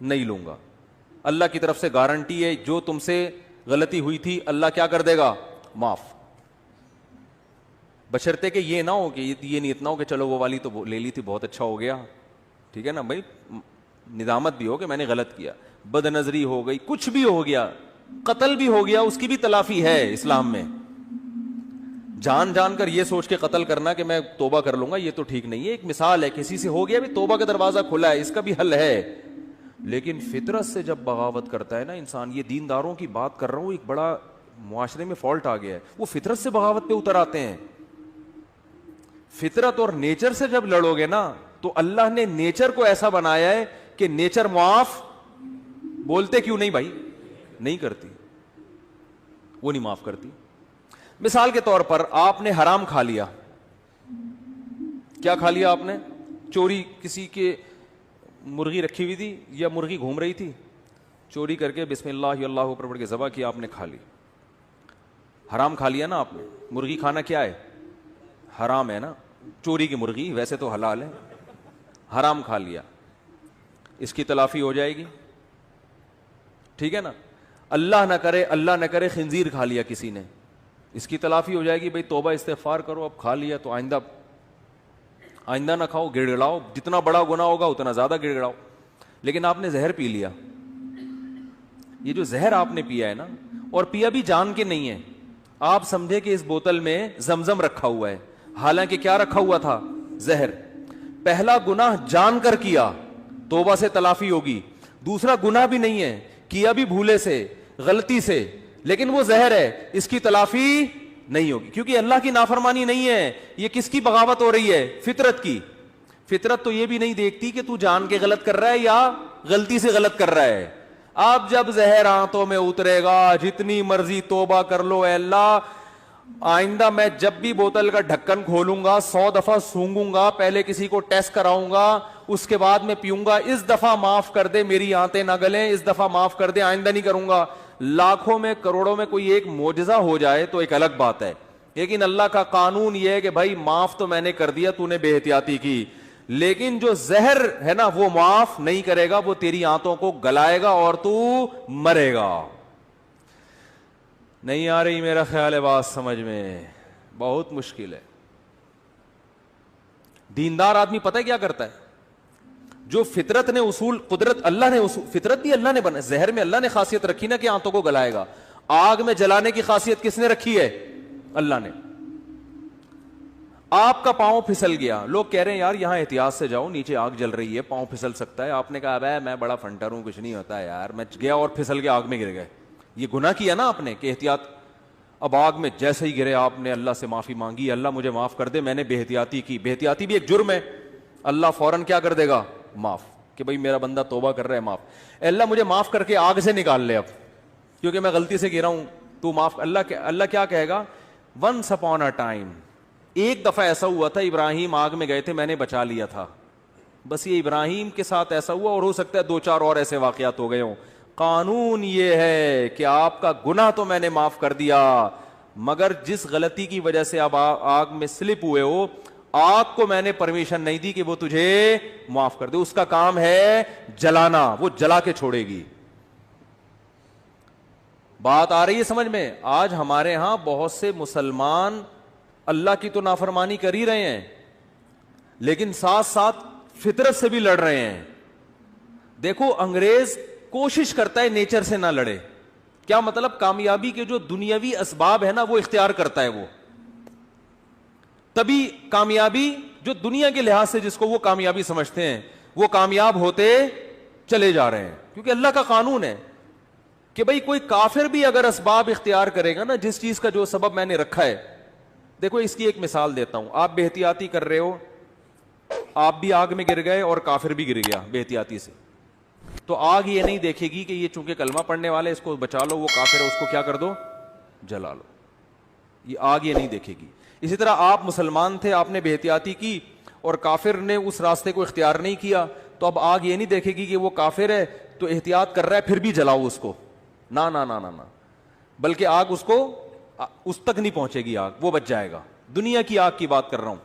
نہیں لوں گا. اللہ کی طرف سے گارنٹی ہے جو تم سے غلطی ہوئی تھی اللہ کیا کر دے گا؟ معاف. بشرطے کہ یہ نہ ہو کہ یہ نیت نہ ہو کہ چلو وہ والی تو لے لی تھی بہت اچھا ہو گیا, ٹھیک ہے نا بھائی, ندامت بھی ہو کہ میں نے غلط کیا, بد نظری ہو گئی, کچھ بھی ہو گیا, قتل بھی ہو گیا, اس کی بھی تلافی ہے اسلام میں. جان جان کر یہ سوچ کے قتل کرنا کہ میں توبہ کر لوں گا, یہ تو ٹھیک نہیں ہے. ایک مثال ہے, کسی سے ہو گیا بھی توبہ کا دروازہ کھلا ہے, اس کا بھی حل ہے. لیکن فطرت سے جب بغاوت کرتا ہے نا انسان, یہ دینداروں کی بات کر رہا ہوں, ایک بڑا معاشرے میں فالٹ آ گیا ہے, وہ فطرت سے بغاوت پہ اتر آتے ہیں. فطرت اور نیچر سے جب لڑو گے نا تو اللہ نے نیچر کو ایسا بنایا ہے کہ نیچر معاف بولتے کیوں نہیں بھائی, نہیں کرتی, وہ نہیں معاف کرتی. مثال کے طور پر آپ نے حرام کھا لیا. کیا کھا لیا آپ نے؟ چوری, کسی کے مرغی رکھی ہوئی تھی یا مرغی گھوم رہی تھی, چوری کر کے بسم اللہ اللہ اوپر پڑھ کے ذبح کیا, آپ نے کھا لی. حرام کھا لیا نا آپ نے. مرغی کھانا کیا ہے؟ حرام ہے نا. چوری کی مرغی ویسے تو حلال ہے, حرام کھا لیا, اس کی تلافی ہو جائے گی, ٹھیک ہے نا. اللہ نہ کرے خنزیر کھا لیا کسی نے, اس کی تلافی ہو جائے گی, بھائی توبہ استغفار کرو, اب کھا لیا تو آئندہ نہ کھاؤ, گڑ گڑاؤ, جتنا بڑا گناہ ہوگا اتنا زیادہ گڑ گڑاؤ. لیکن آپ نے زہر پی لیا. یہ جو زہر آپ نے پیا ہے نا, اور پیا بھی جان کے نہیں ہے, آپ سمجھے کہ اس بوتل میں زمزم رکھا ہوا ہے, حالانکہ کیا رکھا ہوا تھا؟ زہر. پہلا گناہ جان کر کیا, توبہ سے تلافی ہوگی. دوسرا گناہ بھی نہیں ہے, کیا بھی بھولے سے, غلطی سے, لیکن وہ زہر ہے, اس کی تلافی نہیں ہوگی, کیونکہ اللہ کی نافرمانی نہیں ہے. یہ کس کی بغاوت ہو رہی ہے؟ فطرت کی. فطرت تو یہ بھی نہیں دیکھتی کہ تو جان کے غلط کر رہا ہے یا غلطی سے غلط کر رہا ہے. اب جب زہر آنتوں میں اترے گا, جتنی مرضی توبہ کر لو, اے اللہ آئندہ میں جب بھی بوتل کا ڈھکن کھولوں گا 100 دفعہ سونگوں گا, پہلے کسی کو ٹیسٹ کراؤں گا, اس کے بعد میں پیوں گا, اس دفعہ معاف کر دے, میری آنتیں نہ گلیں, اس دفعہ معاف کر دے, آئندہ نہیں کروں گا. لاکھوں میں کروڑوں میں کوئی ایک معجزہ ہو جائے تو ایک الگ بات ہے, لیکن اللہ کا قانون یہ ہے کہ بھائی معاف تو میں نے کر دیا, تو نے بے احتیاطی کی, لیکن جو زہر ہے نا وہ معاف نہیں کرے گا, وہ تیری آنتوں کو گلائے گا اور تو مرے گا. نہیں آ رہی میرا خیال ہے بات سمجھ میں؟ بہت مشکل ہے. دیندار آدمی پتہ ہے کیا کرتا ہے؟ جو فطرت نے اصول, قدرت اللہ نے اصول, فطرت بھی اللہ نے بنا, زہر میں اللہ نے خاصیت رکھی نا کہ آنتوں کو گلائے گا. آگ میں جلانے کی خاصیت کس نے رکھی ہے؟ اللہ نے. آپ کا پاؤں پھسل گیا, لوگ کہہ رہے ہیں یار یہاں احتیاط سے جاؤ, نیچے آگ جل رہی ہے, پاؤں پھسل سکتا ہے. آپ نے کہا بھائی میں بڑا فنٹر ہوں, کچھ نہیں ہوتا ہے یار, میں گیا اور پھسل کے آگ میں گر گئے. یہ گناہ کیا نا آپ نے کہ احتیاط. اب آگ میں جیسے ہی گرے آپ نے اللہ سے معافی مانگی, اللہ مجھے معاف کر دے, میں نے بے احتیاطی کی. بے احتیاطی بھی ایک جرم ہے, اللہ فوراً کیا کر دے گا؟ معاف, کہ بھائی میرا بندہ توبہ کر رہا ہے, معاف. اللہ مجھے معاف کر کے آگ سے نکال لے اب, کیونکہ میں غلطی سے گرا ہوں, تو معاف. اللہ کیا کہے گا؟ ونس اپون اے ٹائم, ایک دفعہ ایسا ہوا تھا, ابراہیم آگ میں گئے تھے, میں نے بچا لیا تھا. بس یہ ابراہیم کے ساتھ ایسا ہوا, اور ہو سکتا ہے 2-4 اور ایسے واقعات ہو گئے ہوں. قانون یہ ہے کہ آپ کا گناہ تو میں نے معاف کر دیا, مگر جس غلطی کی وجہ سے آپ آگ میں سلپ ہوئے ہو, آگ کو میں نے پرمیشن نہیں دی کہ وہ تجھے معاف کر دے. اس کا کام ہے جلانا, وہ جلا کے چھوڑے گی. بات آ رہی ہے سمجھ میں؟ آج ہمارے ہاں بہت سے مسلمان اللہ کی تو نافرمانی کر ہی رہے ہیں, لیکن ساتھ ساتھ فطرت سے بھی لڑ رہے ہیں. دیکھو انگریز کوشش کرتا ہے نیچر سے نہ لڑے. کیا مطلب؟ کامیابی کے جو دنیاوی اسباب ہے نا وہ اختیار کرتا ہے وہ, تبھی کامیابی جو دنیا کے لحاظ سے جس کو وہ کامیابی سمجھتے ہیں وہ کامیاب ہوتے چلے جا رہے ہیں. کیونکہ اللہ کا قانون ہے کہ بھئی کوئی کافر بھی اگر اسباب اختیار کرے گا نا, جس چیز کا جو سبب میں نے رکھا ہے. دیکھو اس کی ایک مثال دیتا ہوں, آپ بے احتیاطی کر رہے ہو, آپ بھی آگ میں گر گئے اور کافر بھی گر گیا بے احتیاطی سے, تو آگ یہ نہیں دیکھے گی کہ یہ چونکہ کلمہ پڑھنے والے, اس کو بچا لو, وہ کافر ہے اس کو کیا کر دو, جلا لو. یہ آگ یہ نہیں دیکھے گی. اسی طرح آپ مسلمان تھے, آپ نے بے احتیاطی کی اور کافر نے اس راستے کو اختیار نہیں کیا, تو اب آگ یہ نہیں دیکھے گی کہ وہ کافر ہے تو احتیاط کر رہا ہے پھر بھی جلاؤ اس کو. نہ نہ نہ نہ, بلکہ آگ اس کو اس تک نہیں پہنچے گی, آگ وہ بچ جائے گا. دنیا کی آگ کی بات کر رہا ہوں.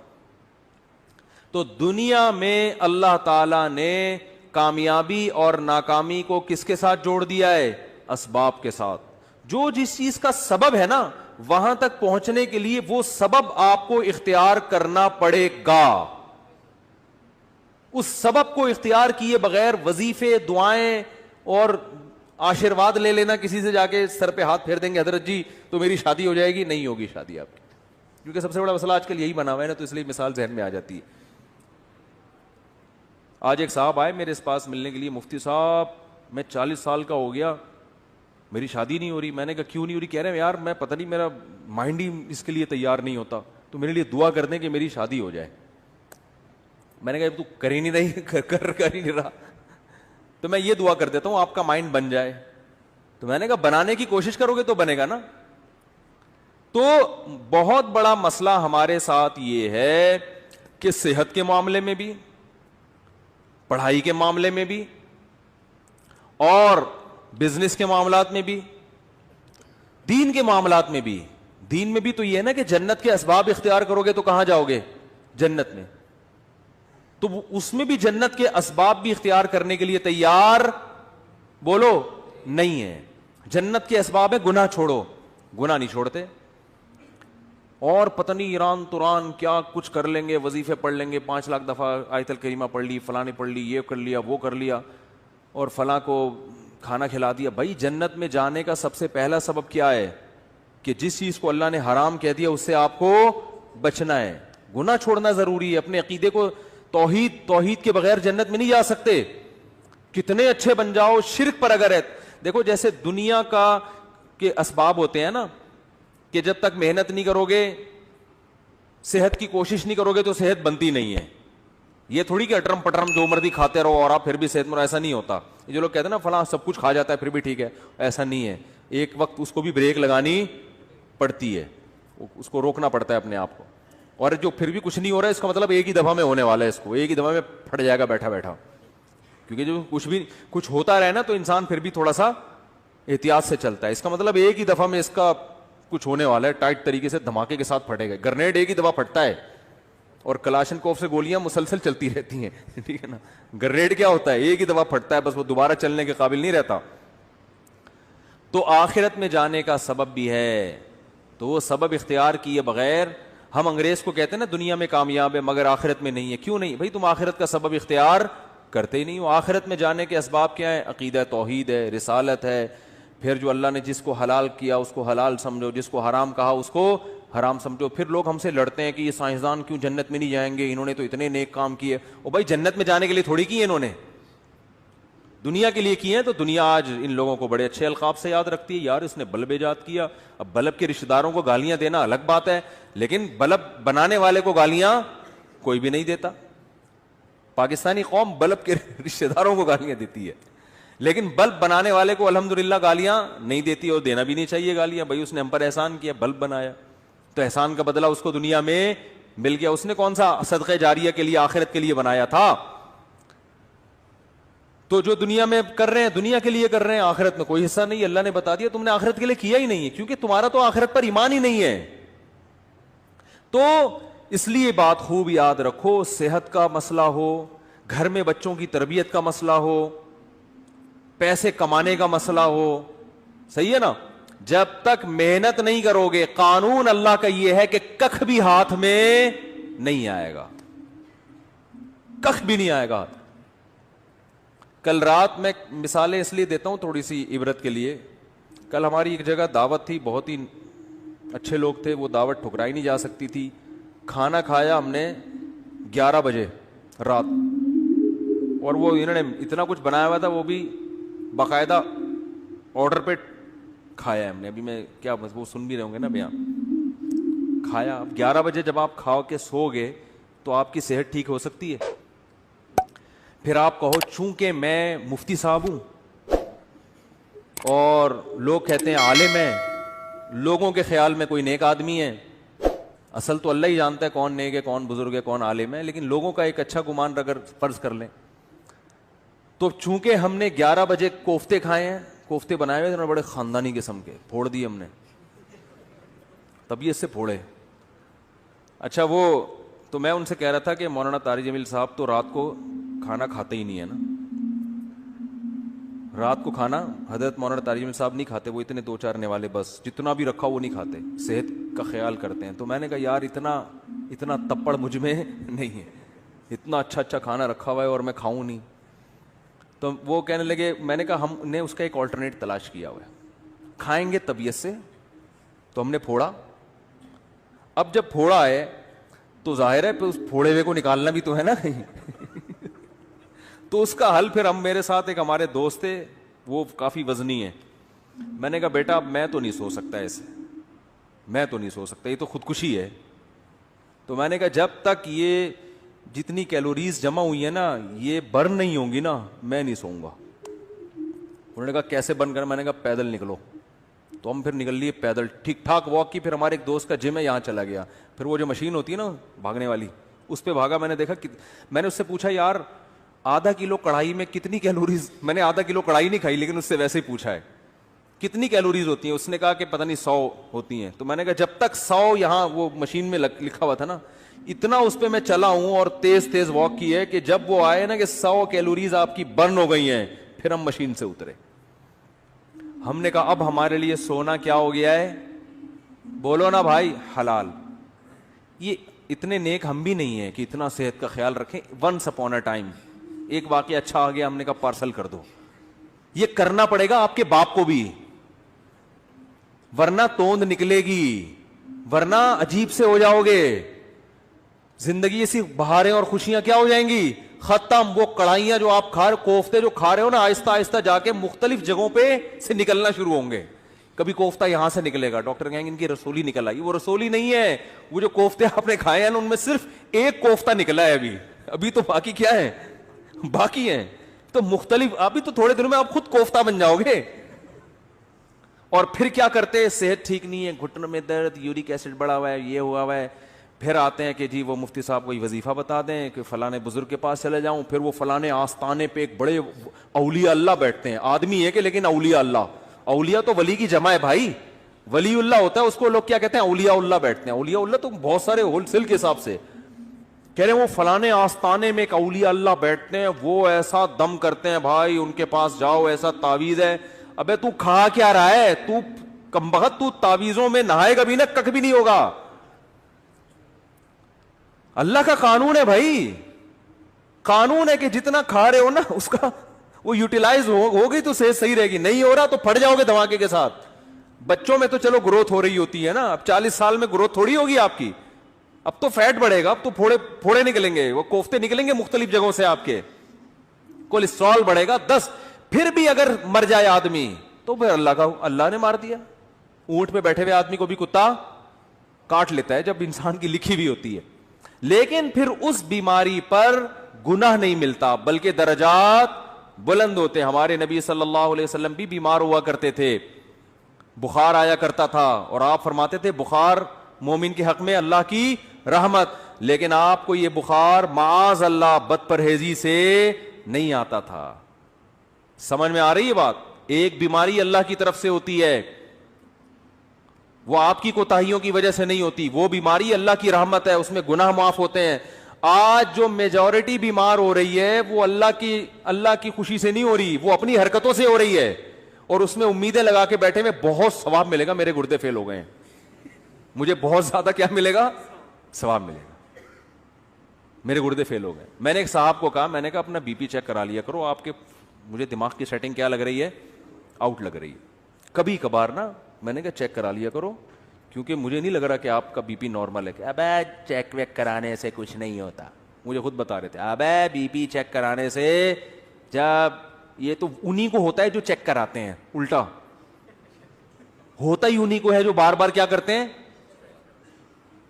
تو دنیا میں اللہ تعالی نے کامیابی اور ناکامی کو کس کے ساتھ جوڑ دیا ہے؟ اسباب کے ساتھ. جو جس چیز کا سبب ہے نا, وہاں تک پہنچنے کے لیے وہ سبب آپ کو اختیار کرنا پڑے گا. اس سبب کو اختیار کیے بغیر وظیفے, دعائیں اور آشرواد لے لینا, کسی سے جا کے سر پہ ہاتھ پھیر دیں گے حضرت جی تو میری شادی ہو جائے گی, نہیں ہوگی شادی آپ کی. کیونکہ سب سے بڑا مسئلہ آج کل یہی بنا ہوا ہے نا, تو اس لیے مثال ذہن میں آ جاتی ہے. آج ایک صاحب آئے میرے پاس ملنے کے لیے, مفتی صاحب میں 40 سال کا ہو گیا, میری شادی نہیں ہو رہی. میں نے کہا کیوں نہیں ہو رہی؟ کہہ رہے ہیں یار میں پتہ نہیں, میرا مائنڈ ہی اس کے لیے تیار نہیں ہوتا, تو میرے لیے دعا کر دیں کہ میری شادی ہو جائے. میں نے کہا تو کر ہی نہیں رہی, کر ہی نہیں رہا, تو میں یہ دعا کر دیتا ہوں آپ کا مائنڈ بن جائے. تو میں نے کہا بنانے کی کوشش کرو گے تو بنے گا نا. تو بہت بڑا مسئلہ ہمارے ساتھ یہ ہے کہ صحت کے معاملے میں بھی, پڑھائی کے معاملے میں بھی, اور بزنس کے معاملات میں بھی, دین کے معاملات میں بھی. دین میں بھی تو یہ ہے نا کہ جنت کے اسباب اختیار کرو گے تو کہاں جاؤ گے؟ جنت میں. تو اس میں بھی جنت کے اسباب بھی اختیار کرنے کے لیے تیار بولو نہیں ہے. جنت کے اسباب ہے گناہ چھوڑو, گناہ نہیں چھوڑتے, اور پتہ نہیں ایران توران کیا کچھ کر لیں گے, وظیفے پڑھ لیں گے, 5 لاکھ دفعہ آیت الکریمہ پڑھ لی, فلاں نے پڑھ لی, یہ کر لیا, وہ کر لیا, اور فلاں کو کھانا کھلا دیا. بھائی جنت میں جانے کا سب سے پہلا سبب کیا ہے؟ کہ جس چیز کو اللہ نے حرام کہہ دیا اس سے آپ کو بچنا ہے. گناہ چھوڑنا ضروری ہے. اپنے عقیدے کو توحید کے بغیر جنت میں نہیں جا سکتے. کتنے اچھے بن جاؤ, شرک پر اگر ہے. دیکھو جیسے دنیا کا کے اسباب ہوتے ہیں نا, کہ جب تک محنت نہیں کرو گے, صحت کی کوشش نہیں کرو گے تو صحت بنتی نہیں ہے. یہ تھوڑی کہ اٹرم پٹرم جو مرضی کھاتے رہو اور آپ پھر بھی صحت مند, ایسا نہیں ہوتا. یہ جو لوگ کہتے ہیں نا فلاں سب کچھ کھا جاتا ہے پھر بھی ٹھیک ہے, ایسا نہیں ہے. ایک وقت اس کو بھی بریک لگانی پڑتی ہے, اس کو روکنا پڑتا ہے اپنے آپ کو. اور جو پھر بھی کچھ نہیں ہو رہا ہے اس کا مطلب ایک ہی دفعہ میں ہونے والا ہے, اس کو ایک ہی دفعہ میں پھٹ جائے گا بیٹھا بیٹھا. کیونکہ جو کچھ ہوتا رہے نا تو انسان پھر بھی تھوڑا سا احتیاط سے چلتا ہے. اس کا مطلب ایک ہی دفعہ میں اس کا کچھ ہونے والا ہے, ٹائٹ طریقے سے دھماکے کے ساتھ پھٹے گا. گرنیڈ ایک ہی دفعہ پھٹتا ہے, اور کلاشن کوف سے گولیاں مسلسل چلتی رہتی ہیں, ٹھیک ہے نا. گرنیڈ کیا ہوتا ہے؟ ایک ہی دفعہ پھٹتا ہے, بس وہ دوبارہ چلنے کے قابل نہیں رہتا. تو آخرت میں جانے کا سبب بھی ہے, تو وہ سبب اختیار کیے بغیر ہم انگریز کو کہتے ہیں نا دنیا میں کامیاب ہے مگر آخرت میں نہیں ہے. کیوں نہیں بھائی؟ تم آخرت کا سبب اختیار کرتے ہی نہیں ہو. آخرت میں جانے کے اسباب کیا ہیں؟ عقیدہ توحید ہے, رسالت ہے, پھر جو اللہ نے جس کو حلال کیا اس کو حلال سمجھو, جس کو حرام کہا اس کو حرام سمجھو. پھر لوگ ہم سے لڑتے ہیں کہ یہ سائنسدان کیوں جنت میں نہیں جائیں گے, انہوں نے تو اتنے نیک کام کیے. او بھائی جنت میں جانے کے لیے تھوڑی کیے انہوں نے, دنیا کے لیے کیے ہیں. تو دنیا آج ان لوگوں کو بڑے اچھے القاب سے یاد رکھتی ہے, یار اس نے بلب ایجاد کیا. اب بلب کے رشتہ داروں کو گالیاں دینا الگ بات ہے, لیکن بلب بنانے والے کو گالیاں کوئی بھی نہیں دیتا. پاکستانی قوم بلب کے رشتہ داروں کو گالیاں دیتی ہے, لیکن بلب بنانے والے کو الحمدللہ گالیاں نہیں دیتی, اور دینا بھی نہیں چاہیے گالیاں. بھائی اس نے ہم پر احسان کیا, بلب بنایا, تو احسان کا بدلہ اس کو دنیا میں مل گیا. اس نے کون سا صدقہ جاریہ کے لیے آخرت کے لیے بنایا تھا؟ تو جو دنیا میں کر رہے ہیں دنیا کے لیے کر رہے ہیں, آخرت میں کوئی حصہ نہیں. اللہ نے بتا دیا تم نے آخرت کے لیے کیا ہی نہیں ہے, کیونکہ تمہارا تو آخرت پر ایمان ہی نہیں ہے. تو اس لیے بات خوب یاد رکھو, صحت کا مسئلہ ہو, گھر میں بچوں کی تربیت کا مسئلہ ہو, پیسے کمانے کا مسئلہ ہو, صحیح ہے نا, جب تک محنت نہیں کرو گے, قانون اللہ کا یہ ہے کہ کخ بھی ہاتھ میں نہیں آئے گا, کخ بھی نہیں آئے گا. کل رات میں مثالیں اس لیے دیتا ہوں تھوڑی سی عبرت کے لیے. کل ہماری ایک جگہ دعوت تھی, بہت ہی اچھے لوگ تھے, وہ دعوت ٹھکرائی نہیں جا سکتی تھی. کھانا کھایا ہم نے 11 بجے رات, اور وہ انہوں نے اتنا کچھ بنایا ہوا تھا, وہ بھی باقاعدہ آرڈر پہ کھایا ہم نے. ابھی میں کیا وہ سن بھی رہے ہوں گے نا بیان. کھایا, اب 11 بجے جب آپ کھاؤ کے سو گے تو آپ کی صحت ٹھیک ہو سکتی ہے؟ پھر آپ کہو چونکہ میں مفتی صاحب ہوں اور لوگ کہتے ہیں عالم ہے, لوگوں کے خیال میں کوئی نیک آدمی ہے. اصل تو اللہ ہی جانتا ہے کون نیک ہے, کون بزرگ ہے, کون عالم ہے, لیکن لوگوں کا ایک اچھا گمان اگر فرض کر لیں تو چونکہ ہم نے 11 بجے کوفتے کھائے ہیں, کوفتے بنائے ہوئے بڑے خاندانی قسم کے, پھوڑ دیے ہم نے, طبیعت سے پھوڑے. اچھا وہ تو میں ان سے کہہ رہا تھا کہ مولانا طارق جمیل صاحب تو رات کو کھانا کھاتے ہی نہیں ہے نا, رات کو کھانا حضرت مولانا تاجر صاحب نہیں کھاتے, وہ اتنے 2-4 نوالے بس, جتنا بھی رکھا وہ نہیں کھاتے, صحت کا خیال کرتے ہیں. تو میں نے کہا یار اتنا تپڑ مجھ میں نہیں ہے, اتنا اچھا کھانا رکھا ہوا ہے اور میں کھاؤں نہیں. تو وہ کہنے لگے, میں نے کہا ہم نے اس کا ایک آلٹرنیٹ تلاش کیا ہوا ہے, کھائیں گے طبیعت سے. تو ہم نے پھوڑا. اب جب پھوڑا ہے تو ظاہر ہے اس پھوڑے ہوئے کو نکالنا بھی تو ہے نا کہیں. تو اس کا حل پھر ہم, میرے ساتھ ایک ہمارے دوست تھے, وہ کافی وزنی ہیں. میں نے کہا بیٹا میں تو نہیں سو سکتا ایسے, میں تو نہیں سو سکتا, یہ تو خودکشی ہے. تو میں نے کہا جب تک یہ جتنی کیلوریز جمع ہوئی ہیں نا یہ برن نہیں ہوں گی نا میں نہیں سوؤں گا. انہوں نے کہا کیسے برن کرنا؟ میں نے کہا پیدل نکلو. تو ہم پھر نکل لیے پیدل, ٹھیک ٹھاک واک کی. پھر ہمارے ایک دوست کا جم ہے یہاں چلا گیا, پھر وہ جو مشین ہوتی ہے نا بھاگنے والی اس پہ بھاگا. میں نے دیکھا, میں نے اس سے پوچھا یار آدھا کلو کڑھائی میں کتنی کیلوریز, میں نے آدھا کلو کڑھائی نہیں کھائی لیکن اس سے ویسے ہی پوچھا ہے کتنی کیلوریز ہوتی ہیں. اس نے کہا کہ پتہ نہیں 100 ہوتی ہیں. تو میں نے کہا جب تک 100 یہاں وہ مشین میں لکھا ہوا تھا نا, اتنا اس پہ میں چلا ہوں اور تیز واک کی ہے کہ جب وہ آئے نا کہ 100 کیلوریز آپ کی برن ہو گئی ہیں پھر ہم مشین سے اترے. ہم نے کہا اب ہمارے لیے سونا کیا ہو گیا ہے؟ بولو نا بھائی, حلال. یہ اتنے نیک ہم بھی نہیں ہیں کہ اتنا صحت کا خیال رکھیں. ونس اپون اے ٹائم ایک واقعہ اچھا آ گیا, ہم نے کہا پارسل کر دو. یہ کرنا پڑے گا آپ کے باپ کو بھی, ورنہ توند نکلے گی, ورنہ عجیب سے ہو جاؤ گے. زندگی ایسی بہاریں اور خوشیاں کیا ہو جائیں گی, ختم. وہ کڑھائیاں جو آپ کھا رہے, کوفتے جو کھا رہے ہو نا, آہستہ آہستہ جا کے مختلف جگہوں پہ سے نکلنا شروع ہوں گے. کبھی کوفتہ یہاں سے نکلے گا, ڈاکٹر کہیں گے ان کی رسولی نکل آئی. وہ رسولی نہیں ہے, وہ جو کوفتے آپ نے کھائے ہیں نا ان میں صرف ایک کوفتہ نکلا ہے ابھی تو باقی کیا ہے, باقی ہیں. تو مختلف, ابھی تو تھوڑے دنوں میں آپ خود کوفتہ بن جاؤ گے. اور پھر کیا کرتے, صحت ٹھیک نہیں ہے, گھٹنوں میں درد, یورک ایسڈ بڑھا ہوا ہے, یہ ہوا ہے. پھر آتے ہیں کہ جی وہ مفتی صاحب کوئی وظیفہ بتا دیں کہ فلانے بزرگ کے پاس چلے جاؤں. پھر وہ فلانے آستانے پہ ایک بڑے اولیاء اللہ بیٹھتے ہیں, آدمی ہے کہ لیکن اولیاء اللہ. اولیاء تو ولی کی جمع ہے بھائی, ولی اللہ ہوتا ہے, اس کو لوگ کیا کہتے ہیں, اولیاء اللہ بیٹھتے ہیں. اولیاء اللہ تو بہت سارے ہول سیل کے حساب سے کہہ رہے ہیں. وہ فلانے آستانے میں ایک اولیاء اللہ بیٹھتے ہیں, وہ ایسا دم کرتے ہیں بھائی, ان کے پاس جاؤ, ایسا تعویذ ہے. ابے تو کھا کیا رہا ہے, تو کمبخت, تو تعویذوں میں نہائے گا بھی نا کک بھی نہیں ہوگا. اللہ کا قانون ہے بھائی, قانون ہے کہ جتنا کھا رہے ہو نا اس کا وہ یوٹیلائز ہو گئی تو صحت صحیح رہے گی, نہیں ہو رہا تو پھٹ جاؤ گے دھماکے کے ساتھ. بچوں میں تو چلو گروتھ ہو رہی ہوتی ہے نا, اب 40 سال میں گروتھ تھوڑی ہوگی آپ کی, اب تو فیٹ بڑھے گا, اب تو پھوڑے نکلیں گے, وہ کوفتے نکلیں گے مختلف جگہوں سے آپ کے, کولیسٹرول بڑھے گا 10. پھر بھی اگر مر جائے آدمی تو پھر اللہ نے مار دیا. اونٹ پہ بیٹھے ہوئے آدمی کو بھی کتا کاٹ لیتا ہے جب انسان کی لکھی بھی ہوتی ہے. لیکن پھر اس بیماری پر گناہ نہیں ملتا بلکہ درجات بلند ہوتے. ہمارے نبی صلی اللہ علیہ وسلم بھی بیمار ہوا کرتے تھے, بخار آیا کرتا تھا, اور آپ فرماتے تھے بخار مومن کے حق میں اللہ کی رحمت. لیکن آپ کو یہ بخار معاذ اللہ بد پرہیزی سے نہیں آتا تھا. سمجھ میں آ رہی ہے بات؟ ایک بیماری اللہ کی طرف سے ہوتی ہے, وہ آپ کی کوتاہیوں کی وجہ سے نہیں ہوتی. وہ بیماری اللہ کی رحمت ہے, اس میں گناہ معاف ہوتے ہیں. آج جو میجورٹی بیمار ہو رہی ہے وہ اللہ کی خوشی سے نہیں ہو رہی, وہ اپنی حرکتوں سے ہو رہی ہے, اور اس میں امیدیں لگا کے بیٹھے میں بہت ثواب ملے گا, میرے گردے فیل ہو گئے ہیں, مجھے بہت زیادہ کیا ملے گا, ثواب ملے گا, میرے گردے فیل ہو گئے. میں نے ایک صاحب کو کہا, میں نے کہا اپنا بی پی چیک کرا لیا کرو, آپ کے مجھے دماغ کی سیٹنگ کیا لگ رہی ہے, آؤٹ لگ رہی ہے. کبھی کبھار نا میں نے کہا چیک کرا لیا کرو, کیونکہ مجھے نہیں لگ رہا کہ آپ کا بی پی نارمل ہے. کہ ابے چیک ویک کرانے سے کچھ نہیں ہوتا, مجھے خود بتا رہے تھے, ابے بی پی چیک کرانے سے, جب یہ تو انہی کو ہوتا ہے جو چیک کراتے ہیں, الٹا ہوتا ہی انہی کو ہے جو بار بار کیا کرتے ہیں.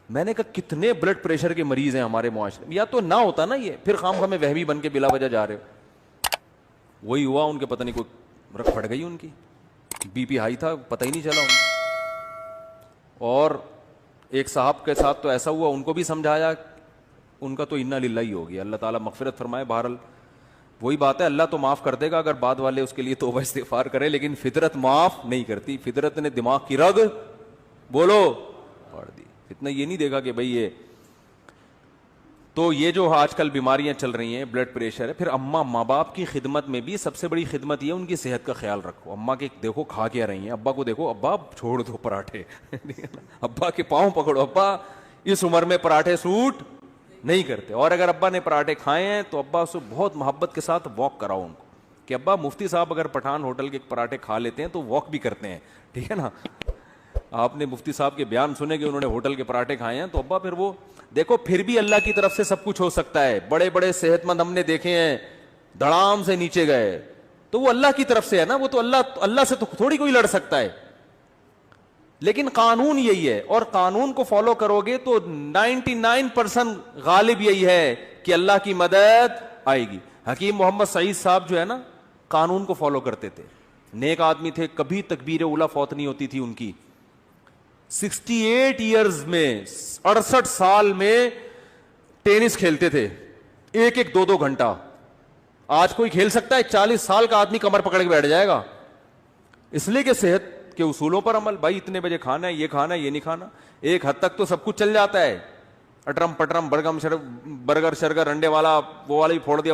میں نے کہا کتنے بلڈ پریشر کے مریض ہیں ہمارے معاشرے میں, یا تو نہ ہوتا نا یہ, پھر خام خواہ میں وہمی بن کے بلا وجہ جا رہے ہو. وہی ہوا, ان کے پتہ نہیں کوئی رکھ پڑ گئی, ان کی بی پی ہائی تھا, پتہ ہی نہیں چلا ان. اور ایک صاحب کے ساتھ تو ایسا ہوا, ان کو بھی سمجھایا, ان کا تو انا للہ ہی ہو گیا, اللہ تعالیٰ مغفرت فرمائے. بہرحال وہی بات ہے, اللہ تو معاف کر دے گا اگر بعد والے اس کے لیے توبہ استغفار کرے, لیکن فطرت معاف نہیں کرتی. فطرت نے دماغ کی رگ بولو پاڑ دی. اتنا یہ نہیں دیکھا کہ بھئی یہ تو یہ جو آج کل بیماریاں چل رہی ہیں، بلڈ پریشر ہے، پھر اماں ماں باپ کی خدمت میں بھی سب سے بڑی خدمت یہ ان کی صحت کا خیال رکھو. اماں کے دیکھو کھا کیا رہی ہیں، ابا کو دیکھو ابا چھوڑ دو پراٹھے ابا کے پاؤں پکڑو، ابا اس عمر میں پراٹھے سوٹ نہیں کرتے. اور اگر ابا نے پراٹھے کھائے ہیں تو ابا سے بہت محبت کے ساتھ واک کراؤ ان کو کہ ابا مفتی صاحب اگر پٹھان ہوٹل کے پراٹھے کھا لیتے ہیں تو واک بھی کرتے ہیں، ٹھیک ہے نا. آپ نے مفتی صاحب کے بیان سنے کہ انہوں نے ہوٹل کے پراٹھے کھائے ہیں تو ابا پھر وہ دیکھو پھر بھی اللہ کی طرف سے سب کچھ ہو سکتا ہے. بڑے بڑے صحت مند ہم نے دیکھے ہیں دھڑام سے نیچے گئے تو وہ اللہ کی طرف سے ہے نا، وہ تو اللہ سے تو تھوڑی کوئی لڑ سکتا ہے. لیکن قانون یہی ہے اور قانون کو فالو کرو گے تو 99% غالب یہی ہے کہ اللہ کی مدد آئے گی. حکیم محمد سعید صاحب جو ہے نا قانون کو فالو کرتے تھے، نیک آدمی تھے، کبھی تکبیر اولیٰ فوت نہیں ہوتی تھی ان کی. 68 ایئرز میں 68 سال میں ٹینس کھیلتے تھے، ایک ایک دو گھنٹہ. آج کوئی کھیل سکتا ہے؟ 40 سال کا آدمی کمر پکڑ کے بیٹھ جائے گا. اس لیے کہ صحت کے اصولوں پر عمل. بھائی اتنے بجے کھانا ہے، یہ نہیں کھانا. ایک حد تک تو سب کچھ چل جاتا ہے، اٹرم پٹرم برگر شرگر انڈے والا وہ والا ہی پھوڑ دیا.